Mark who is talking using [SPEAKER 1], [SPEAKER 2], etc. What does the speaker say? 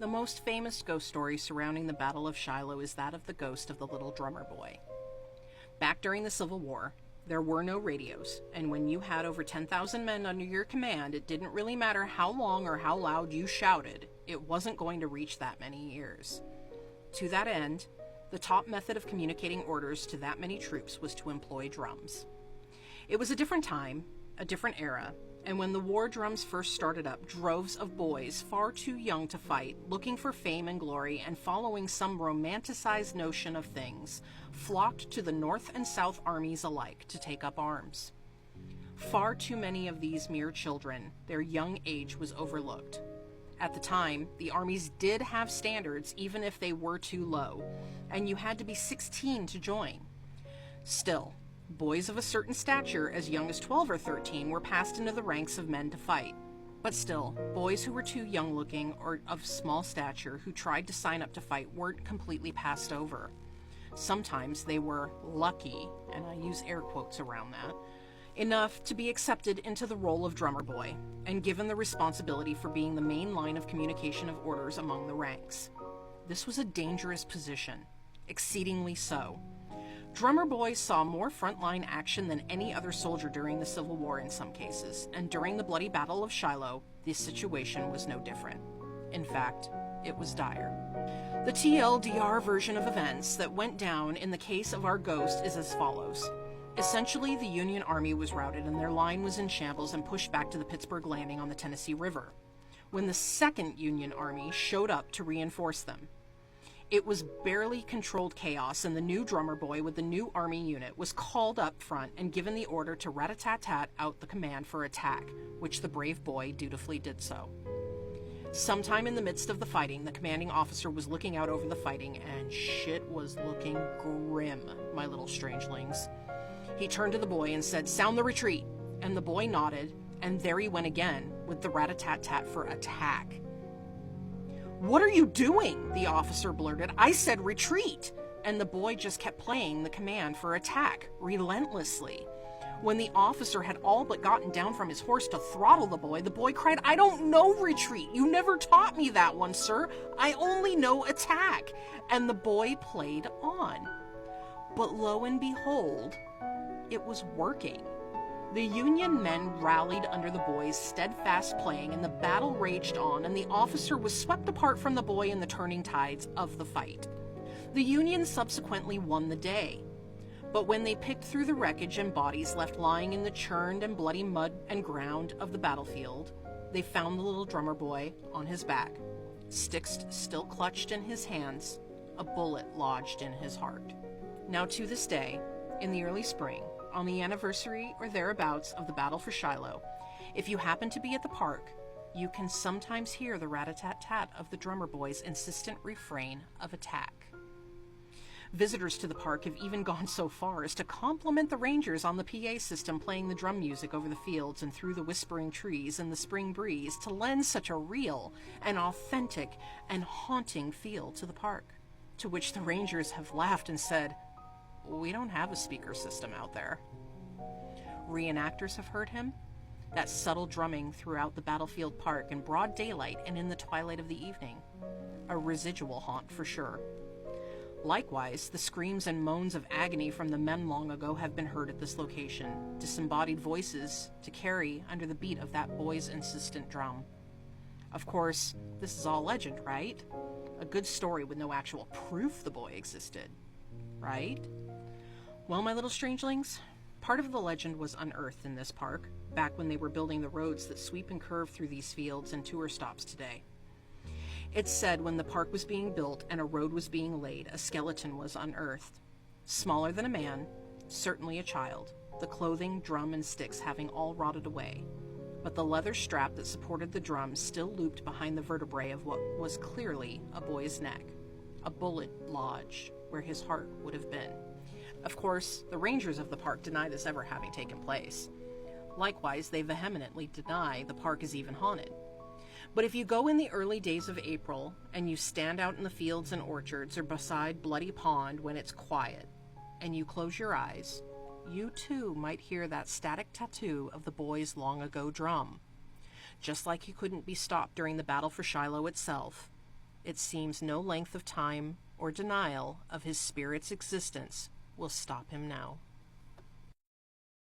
[SPEAKER 1] The most famous ghost story surrounding the Battle of Shiloh is that of the ghost of the little drummer boy. Back during the Civil War, there were no radios, and when you had over 10,000 men under your command, it didn't really matter how long or how loud you shouted, it wasn't going to reach that many ears. To that end, the top method of communicating orders to that many troops was to employ drums. It was a different time, a different era, and when the war drums first started up, droves of boys far too young to fight, looking for fame and glory and following some romanticized notion of things, flocked to the North and South armies alike to take up arms. Far too many of these mere children, their young age was overlooked. At the time, the armies did have standards even if they were too low, and you had to be 16 to join. Still, boys of a certain stature, as young as 12 or 13, were passed into the ranks of men to fight. But still, boys who were too young-looking or of small stature who tried to sign up to fight weren't completely passed over. Sometimes they were lucky, and I use air quotes around that, enough to be accepted into the role of drummer boy, and given the responsibility for being the main line of communication of orders among the ranks. This was a dangerous position, exceedingly so. Drummer boys saw more frontline action than any other soldier during the Civil War in some cases, and during the bloody Battle of Shiloh, the situation was no different. In fact, it was dire. The TLDR version of events that went down in the case of our ghost is as follows. Essentially, the Union Army was routed and their line was in shambles and pushed back to the Pittsburgh Landing on the Tennessee River, when the Second Union Army showed up to reinforce them. It was barely controlled chaos, and the new drummer boy with the new army unit was called up front and given the order to rat-a-tat-tat out the command for attack, which the brave boy dutifully did so. Sometime in the midst of the fighting, the commanding officer was looking out over the fighting, and shit was looking grim, my little strangelings. He turned to the boy and said, "Sound the retreat," and the boy nodded, and there he went again with the rat-a-tat-tat for attack. "What are you doing?" the officer blurted. "I said retreat!" And the boy just kept playing the command for attack, relentlessly. When the officer had all but gotten down from his horse to throttle the boy cried, "I don't know retreat! You never taught me that one, sir! I only know attack!" And the boy played on. But lo and behold, it was working. The Union men rallied under the boy's steadfast playing, and the battle raged on, and the officer was swept apart from the boy in the turning tides of the fight. The Union subsequently won the day. But when they picked through the wreckage and bodies left lying in the churned and bloody mud and ground of the battlefield, they found the little drummer boy on his back, sticks still clutched in his hands, a bullet lodged in his heart. Now to this day, in the early spring, on the anniversary or thereabouts of the Battle for Shiloh, if you happen to be at the park, you can sometimes hear the rat-a-tat-tat of the drummer boy's insistent refrain of attack. Visitors to the park have even gone so far as to compliment the rangers on the PA system playing the drum music over the fields and through the whispering trees and the spring breeze to lend such a real and authentic and haunting feel to the park, to which the rangers have laughed and said, "We don't have a speaker system out there." Reenactors have heard him, that subtle drumming throughout the battlefield park in broad daylight and in the twilight of the evening. A residual haunt for sure. Likewise, the screams and moans of agony from the men long ago have been heard at this location, disembodied voices to carry under the beat of that boy's insistent drum. Of course, this is all legend, right? A good story with no actual proof the boy existed, right? Well, my little strangelings, part of the legend was unearthed in this park, back when they were building the roads that sweep and curve through these fields and tour stops today. It's said when the park was being built and a road was being laid, a skeleton was unearthed. Smaller than a man, certainly a child, the clothing, drum, and sticks having all rotted away, but the leather strap that supported the drum still looped behind the vertebrae of what was clearly a boy's neck, a bullet lodged where his heart would have been. Of course, the rangers of the park deny this ever having taken place. Likewise, they vehemently deny the park is even haunted. But if you go in the early days of April and you stand out in the fields and orchards or beside Bloody Pond when it's quiet, and you close your eyes, you too might hear that static tattoo of the boy's long ago drum. Just like he couldn't be stopped during the Battle for Shiloh itself, it seems no length of time or denial of his spirit's existence will stop him now.